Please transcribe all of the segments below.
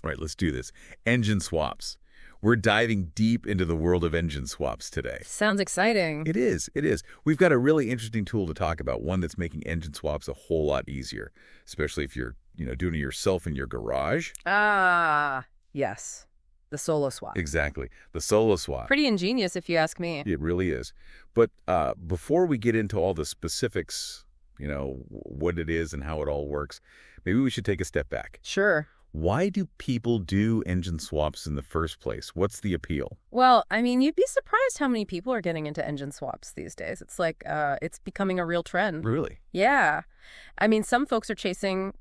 All right, let's do this. Engine swaps. We're diving deep into the world of engine swaps today. Sounds exciting. It is. It is. We've got a really interesting tool to talk about, one that's making engine swaps a whole lot easier, especially if you're, doing it yourself in your garage. Ah, yes. The SoloSwap. Exactly. The SoloSwap. Pretty ingenious, if you ask me. It really is. But before we get into all the specifics, what it is and how it all works, maybe we should take a step back. Sure. Why do people do engine swaps in the first place? What's the appeal? Well, I mean, you'd be surprised how many people are getting into engine swaps these days. It's like, it's becoming a real trend. Really? Yeah. I mean, some folks are chasing,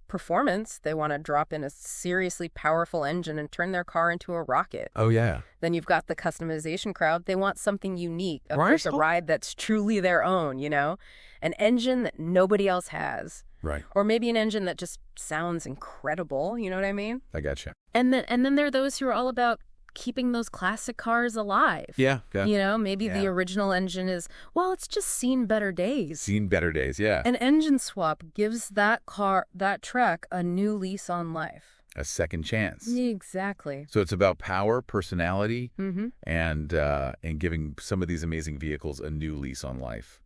performance. They want to drop in a seriously powerful engine and turn their car into a rocket. Oh, yeah. Then you've got the customization crowd. They want something unique, Right. a ride that's truly their own, an engine that nobody else has. Right. Or maybe an engine that just sounds incredible, you know what I mean? I gotcha. And then there are those who are all about keeping those classic cars alive. Yeah. Maybe the original engine is, well, it's just seen better days. Seen better days, yeah. An engine swap gives that truck a new lease on life. A second chance. Exactly. So it's about power, personality, Mm-hmm. and giving some of these amazing vehicles a new lease on life.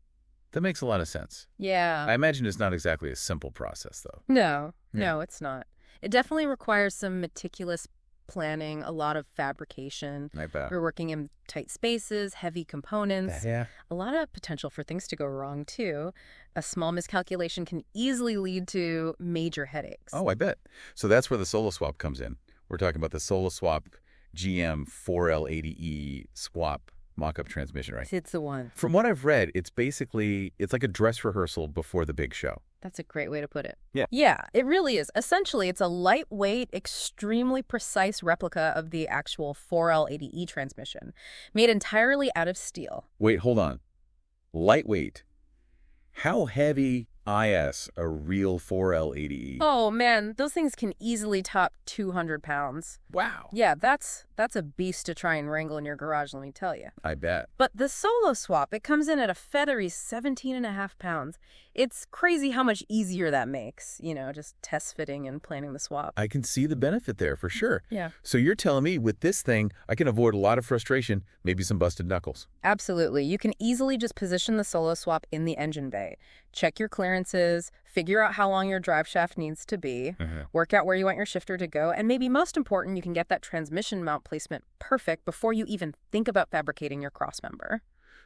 That makes a lot of sense. Yeah. I imagine it's not exactly a simple process, though. No, it's not. It definitely requires some meticulous planning, a lot of fabrication. I bet. We're working in tight spaces, heavy components. Yeah. A lot of potential for things to go wrong, too. A small miscalculation can easily lead to major headaches. Oh, I bet. So that's where the SoloSwap comes in. We're talking about the SoloSwap GM 4L80E swap mock-up transmission, right? It's the one. From what I've read, it's like a dress rehearsal before the big show. That's a great way to put it. Yeah. Yeah, it really is. Essentially, it's a lightweight, extremely precise replica of the actual 4L80E transmission, made entirely out of steel. Wait, hold on. Lightweight. How heavy is a real 4L80E? Oh, man, those things can easily top 200 pounds. Wow. Yeah, that's a beast to try and wrangle in your garage, let me tell you. I bet. But the SoloSwap, it comes in at a feathery 17.5 pounds. It's crazy how much easier that makes, just test fitting and planning the swap. I can see the benefit there for sure. Yeah. So you're telling me with this thing, I can avoid a lot of frustration, maybe some busted knuckles. Absolutely. You can easily just position the SoloSwap in the engine bay. Check your clearances, figure out how long your drive shaft needs to be, work out where you want your shifter to go, and maybe most important, you can get that transmission mount placement perfect before you even think about fabricating your crossmember.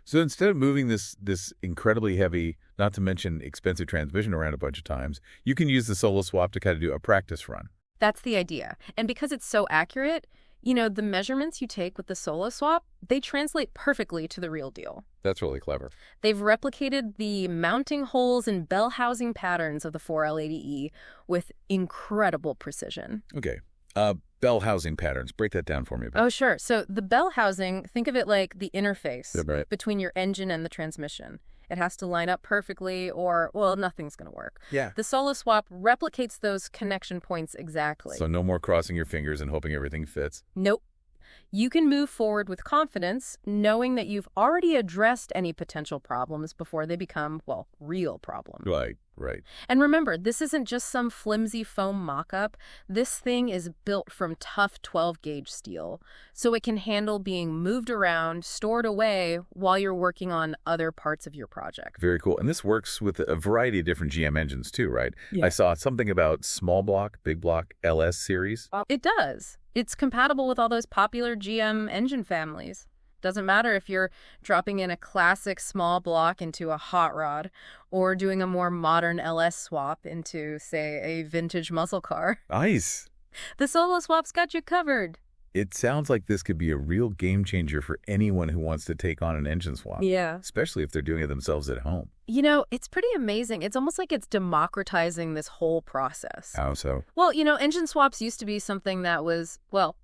So instead of moving this incredibly heavy, not to mention expensive transmission around a bunch of times, you can use the SoloSwap to kind of do a practice run. That's the idea. And because it's so accurate, the measurements you take with the SoloSwap, they translate perfectly to the real deal. That's really clever. They've replicated the mounting holes and bell housing patterns of the 4L80E with incredible precision. Okay. Bell housing patterns. Break that down for me a bit. Oh, sure. So the bell housing, think of it like the interface Right. between your engine and the transmission. It has to line up perfectly or, well, nothing's going to work. Yeah. The SoloSwap replicates those connection points exactly. So no more crossing your fingers and hoping everything fits. Nope. You can move forward with confidence, knowing that you've already addressed any potential problems before they become, well, real problems. Right. And remember, this isn't just some flimsy foam mock-up. This thing is built from tough 12-gauge steel, so it can handle being moved around, stored away, while you're working on other parts of your project. Very cool. And this works with a variety of different GM engines too, right? Yeah. I saw something about small block, big block, LS series. It does. It's compatible with all those popular GM engine families. Doesn't matter if you're dropping in a classic small block into a hot rod or doing a more modern LS swap into, say, a vintage muscle car. Nice. The SoloSwap's got you covered. It sounds like this could be a real game changer for anyone who wants to take on an engine swap. Yeah. Especially if they're doing it themselves at home. It's pretty amazing. It's almost like it's democratizing this whole process. How so? Well, engine swaps used to be something that was, well,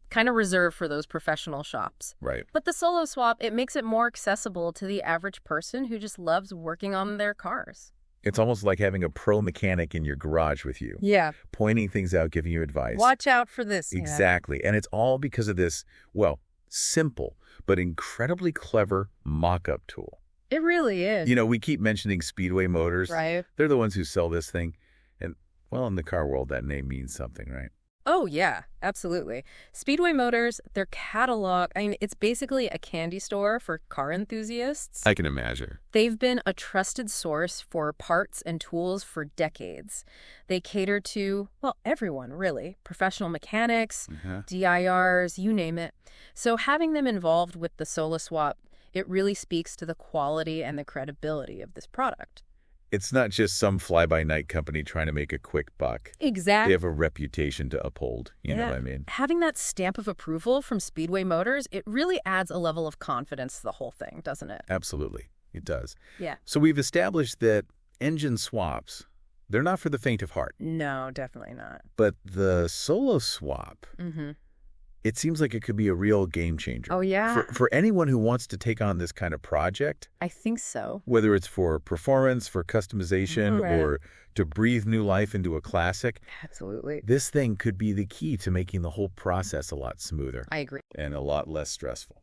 kind of reserved for those professional shops. Right. But the SoloSwap, it makes it more accessible to the average person who just loves working on their cars. It's almost like having a pro mechanic in your garage with you. Yeah. Pointing things out, giving you advice. Watch out for this. Exactly. And it's all because of this, well, simple but incredibly clever mock-up tool. It really is. We keep mentioning Speedway Motors. Right. They're the ones who sell this thing. And, well, in the car world, that name means something, right? Oh, yeah, absolutely. Speedway Motors, their catalog, I mean, it's basically a candy store for car enthusiasts. I can imagine. They've been a trusted source for parts and tools for decades. They cater to, well, everyone, really. Professional mechanics, Uh-huh. DIRs, you name it. So having them involved with the SoloSwap, it really speaks to the quality and the credibility of this product. It's not just some fly-by-night company trying to make a quick buck. They Exactly. have a reputation to uphold, you know what I mean? Having that stamp of approval from Speedway Motors, it really adds a level of confidence to the whole thing, doesn't it? Absolutely, it does. Yeah. So we've established that engine swaps, they're not for the faint of heart. No, definitely not. But the solo swap, Mm-hmm. it seems like it could be a real game changer. Oh, yeah. For anyone who wants to take on this kind of project, I think so. whether it's for performance, for customization, Right. or to breathe new life into a classic, Absolutely. this thing could be the key to making the whole process a lot smoother I agree. and a lot less stressful.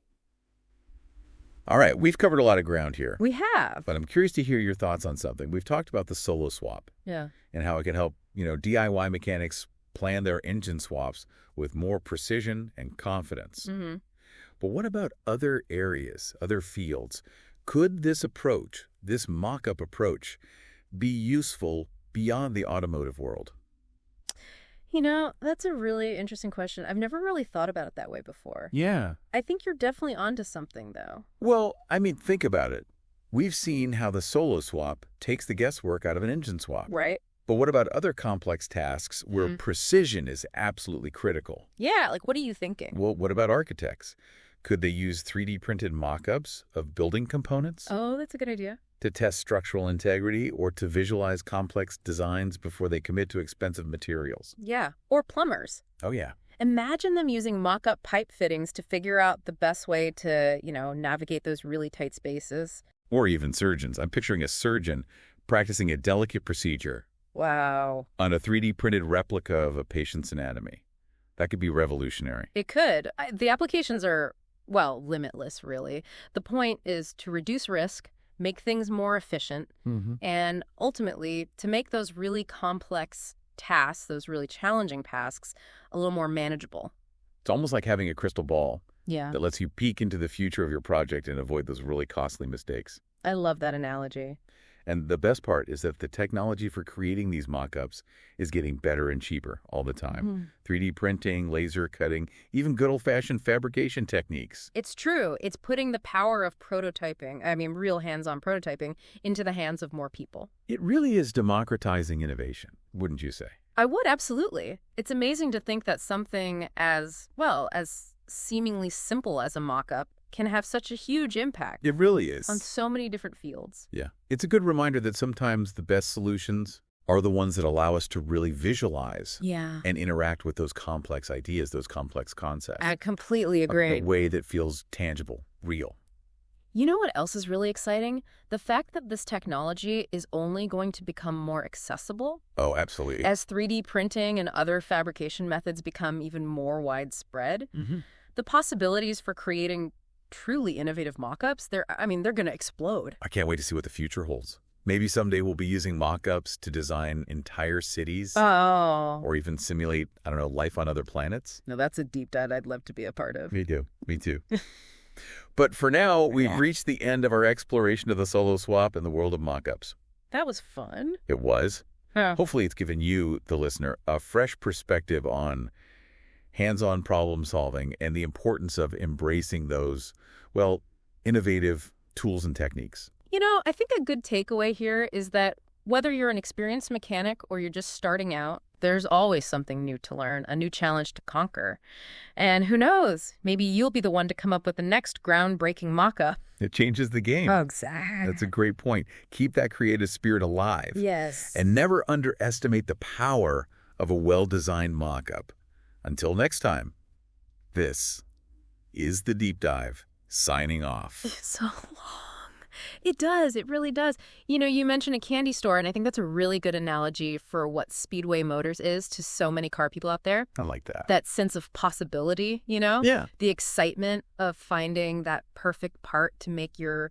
All right, we've covered a lot of ground here, We have. but I'm curious to hear your thoughts on something. We've talked about the solo swap Yeah. and how it can help, DIY mechanics plan their engine swaps with more precision and confidence. Mm-hmm. But what about other areas, other fields? Could this approach, this mock-up approach, be useful beyond the automotive world? That's a really interesting question. I've never really thought about it that way before. Yeah. I think you're definitely onto something, though. Well, I mean, think about it. We've seen how the solo swap takes the guesswork out of an engine swap. Right? But what about other complex tasks where precision is absolutely critical? Yeah, like what are you thinking? Well, what about architects? Could they use 3D printed mock-ups of building components Oh, that's a good idea. to test structural integrity or to visualize complex designs before they commit to expensive materials? Yeah. Or plumbers. Oh, yeah. Imagine them using mock-up pipe fittings to figure out the best way to, navigate those really tight spaces. Or even surgeons. I'm picturing a surgeon practicing a delicate procedure Wow. on a 3D printed replica of a patient's anatomy. That could be revolutionary. It could. The applications are, well, limitless, really. The point is to reduce risk, make things more efficient, and ultimately to make those really complex tasks, those really challenging tasks, a little more manageable. It's almost like having a crystal ball Yeah. that lets you peek into the future of your project and avoid those really costly mistakes. I love that analogy. And the best part is that the technology for creating these mock-ups is getting better and cheaper all the time. 3D printing, laser cutting, even good old-fashioned fabrication techniques. It's true. It's putting the power of prototyping, real hands-on prototyping, into the hands of more people. It really is democratizing innovation, wouldn't you say? I would, absolutely. It's amazing to think that something as seemingly simple as a mock-up can have such a huge impact It really is. on so many different fields. Yeah. It's a good reminder that sometimes the best solutions are the ones that allow us to really visualize Yeah. and interact with those complex ideas, those complex concepts. I completely A agree. way that feels tangible, real. You know what else is really exciting? The fact that this technology is only going to become more accessible Oh, absolutely. as 3D printing and other fabrication methods become even more widespread. The possibilities for creating truly innovative mock-ups, they're going to explode. I can't wait to see what the future holds. Maybe someday we'll be using mock-ups to design entire cities Oh. or even simulate, life on other planets. No, that's a deep dive I'd love to be a part of. Me too. Me too. But for now, we've reached the end of our exploration of the solo swap and the world of mock-ups. That was fun. It was. Yeah. Hopefully it's given you, the listener, a fresh perspective on hands-on problem solving and the importance of embracing those, innovative tools and techniques. I think a good takeaway here is that whether you're an experienced mechanic or you're just starting out, there's always something new to learn, a new challenge to conquer. And who knows, maybe you'll be the one to come up with the next groundbreaking mock-up. It changes the game. Exactly. That's a great point. Keep that creative spirit alive. Yes. And never underestimate the power of a well-designed mock-up. Until next time, this is The Deep Dive, signing off. So long. It does. It really does. You mentioned a candy store, and I think that's a really good analogy for what Speedway Motors is to so many car people out there. I like that. That sense of possibility, Yeah. The excitement of finding that perfect part to make your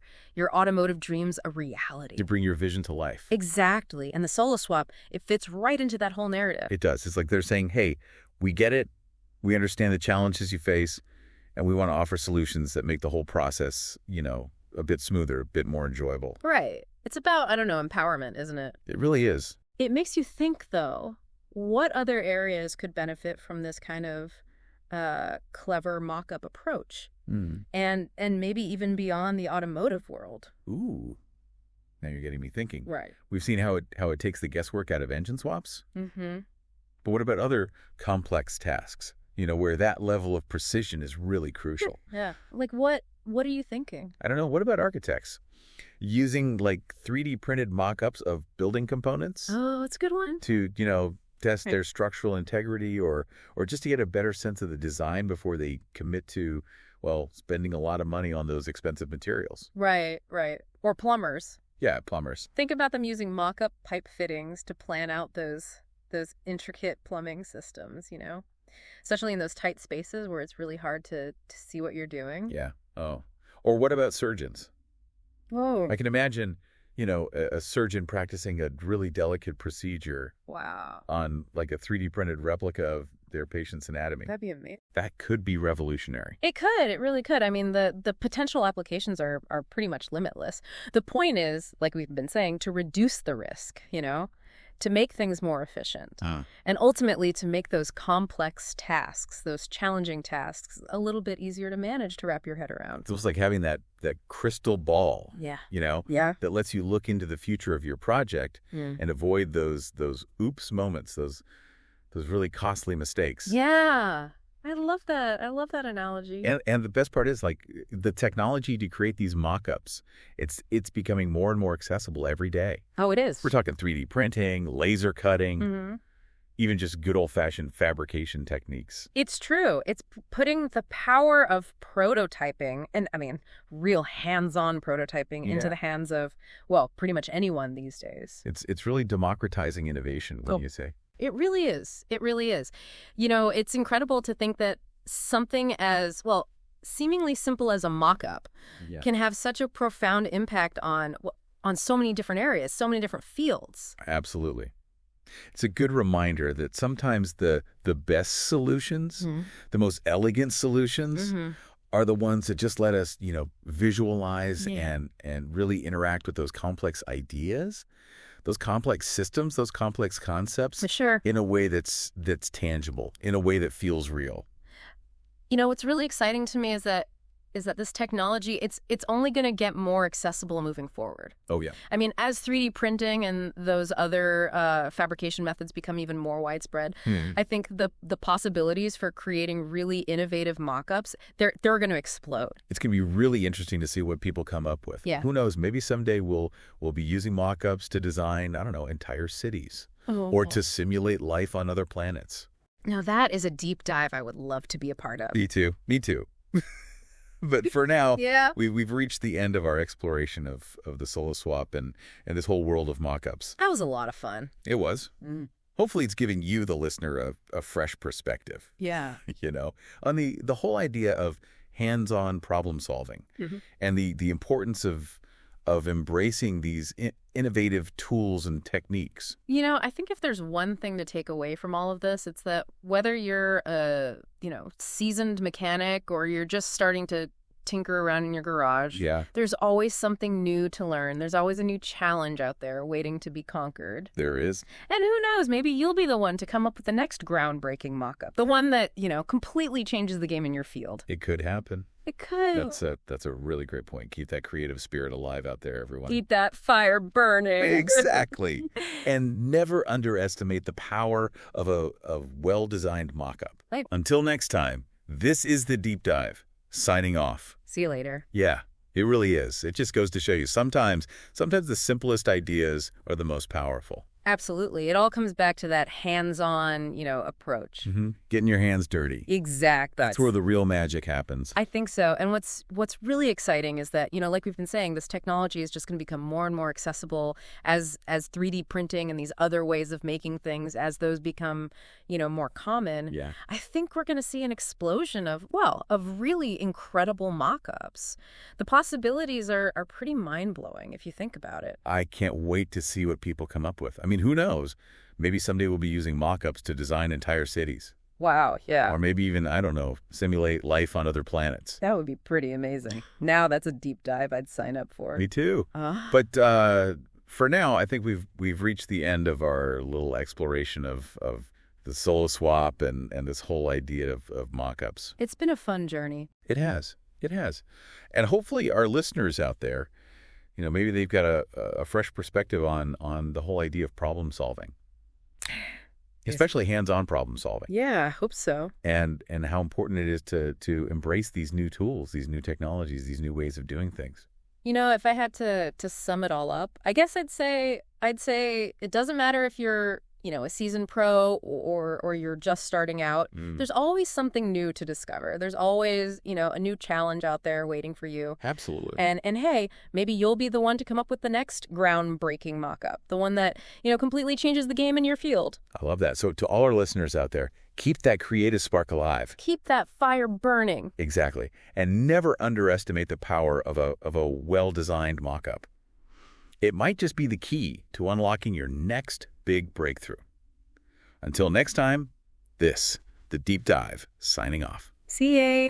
automotive dreams a reality. To bring your vision to life. Exactly. And the SoloSwap, it fits right into that whole narrative. It does. It's like they're saying, hey, We get it. We understand the challenges you face, and we want to offer solutions that make the whole process, a bit smoother, a bit more enjoyable. Right. It's about, I don't know, empowerment, isn't it? It really is. It makes you think, though, what other areas could benefit from this kind of clever mock-up approach? And maybe even beyond the automotive world. Ooh. Now you're getting me thinking. Right. We've seen how it takes the guesswork out of engine swaps. Mm-hmm. But what about other complex tasks, where that level of precision is really crucial? Yeah. Like what are you thinking? I don't know. What about architects? Using like 3D printed mock-ups of building components Oh, that's a good one. to, test their structural integrity or just to get a better sense of the design before they commit to, spending a lot of money on those expensive materials. Right. Or plumbers. Yeah, plumbers. Think about them using mock-up pipe fittings to plan out those intricate plumbing systems, especially in those tight spaces where it's really hard to see what you're doing. Yeah. Oh. Or what about surgeons? Whoa. I can imagine, a surgeon practicing a really delicate procedure Wow. on like a 3D printed replica of their patient's anatomy. That'd be amazing. That could be revolutionary. It could. It really could. I mean, the potential applications are pretty much limitless. The point is, like we've been saying, to reduce the risk, to make things more efficient. And ultimately to make those complex tasks, those challenging tasks, a little bit easier to manage, to wrap your head around. It's almost like having that crystal ball, Yeah. that lets you look into the future of your project and avoid those oops moments, those really costly mistakes. Yeah. I love that. I love that analogy. And the best part is, like, the technology to create these mock-ups, it's becoming more and more accessible every day. Oh, it is. We're talking 3D printing, laser cutting, even just good old-fashioned fabrication techniques. It's true. It's putting the power of prototyping, and I mean, real hands-on prototyping, into the hands of, pretty much anyone these days. It's really democratizing innovation, wouldn't you say? It really is. It really is. It's incredible to think that something as, seemingly simple as a mock-up can have such a profound impact on so many different areas, so many different fields. Absolutely. It's a good reminder that sometimes the best solutions, the most elegant solutions, are the ones that just let us, visualize and really interact with those complex ideas, those complex systems, those complex concepts. For sure. In a way that's tangible, in a way that feels real. What's really exciting to me is that this technology, it's only going to get more accessible moving forward. Oh, yeah. I mean, as 3D printing and those other fabrication methods become even more widespread, I think the possibilities for creating really innovative mock-ups, they're going to explode. It's going to be really interesting to see what people come up with. Yeah. Who knows? Maybe someday we'll be using mock-ups to design, I don't know, entire cities or to simulate life on other planets. Now, that is a deep dive I would love to be a part of. Me too. But for now, Yeah. we've reached the end of our exploration of the SoloSwap and this whole world of mock-ups. That was a lot of fun. It was. Hopefully it's giving you, the listener, a fresh perspective, Yeah. on the whole idea of hands-on problem solving and the importance of embracing these innovative tools and techniques. I think if there's one thing to take away from all of this, it's that whether you're a, seasoned mechanic or you're just starting to tinker around in your garage, there's always something new to learn. There's always a new challenge out there waiting to be conquered. There is. And who knows, maybe you'll be the one to come up with the next groundbreaking mock-up, the one that, completely changes the game in your field. It could happen. It could. That's a really great point. Keep that creative spirit alive out there, everyone. Keep that fire burning. Exactly. And never underestimate the power of a well-designed mock-up. Right. Until next time, this is The Deep Dive, signing off. See you later. Yeah, it really is. It just goes to show you sometimes the simplest ideas are the most powerful. Absolutely. It all comes back to that hands-on, approach. Getting your hands dirty. Exactly. That's where the real magic happens. I think so. And what's really exciting is that, like we've been saying, this technology is just going to become more and more accessible as 3D printing and these other ways of making things, as those become, more common. Yeah. I think we're going to see an explosion of really incredible mock-ups. The possibilities are pretty mind-blowing if you think about it. I can't wait to see what people come up with. I mean, who knows? Maybe someday we'll be using mock-ups to design entire cities. Wow, yeah. Or maybe even, I don't know, simulate life on other planets. That would be pretty amazing. Now that's a deep dive I'd sign up for. Me too. But for now, I think we've reached the end of our little exploration of the SoloSwap and this whole idea of mock-ups. It's been a fun journey. It has. It has. And hopefully our listeners out there, maybe they've got a fresh perspective on the whole idea of problem solving. Especially hands-on problem solving. Yeah, I hope so. And how important it is to embrace these new tools, these new technologies, these new ways of doing things. If I had to sum it all up, I guess I'd say it doesn't matter if you're, a seasoned pro or you're just starting out. There's always something new to discover. There's always, a new challenge out there waiting for you. Absolutely. And hey, maybe you'll be the one to come up with the next groundbreaking mock-up, the one that, completely changes the game in your field. I love that. So to all our listeners out there, keep that creative spark alive. Keep that fire burning. Exactly. And never underestimate the power of a well-designed mock-up. It might just be the key to unlocking your next big breakthrough. Until next time, the Deep Dive, signing off. See ya.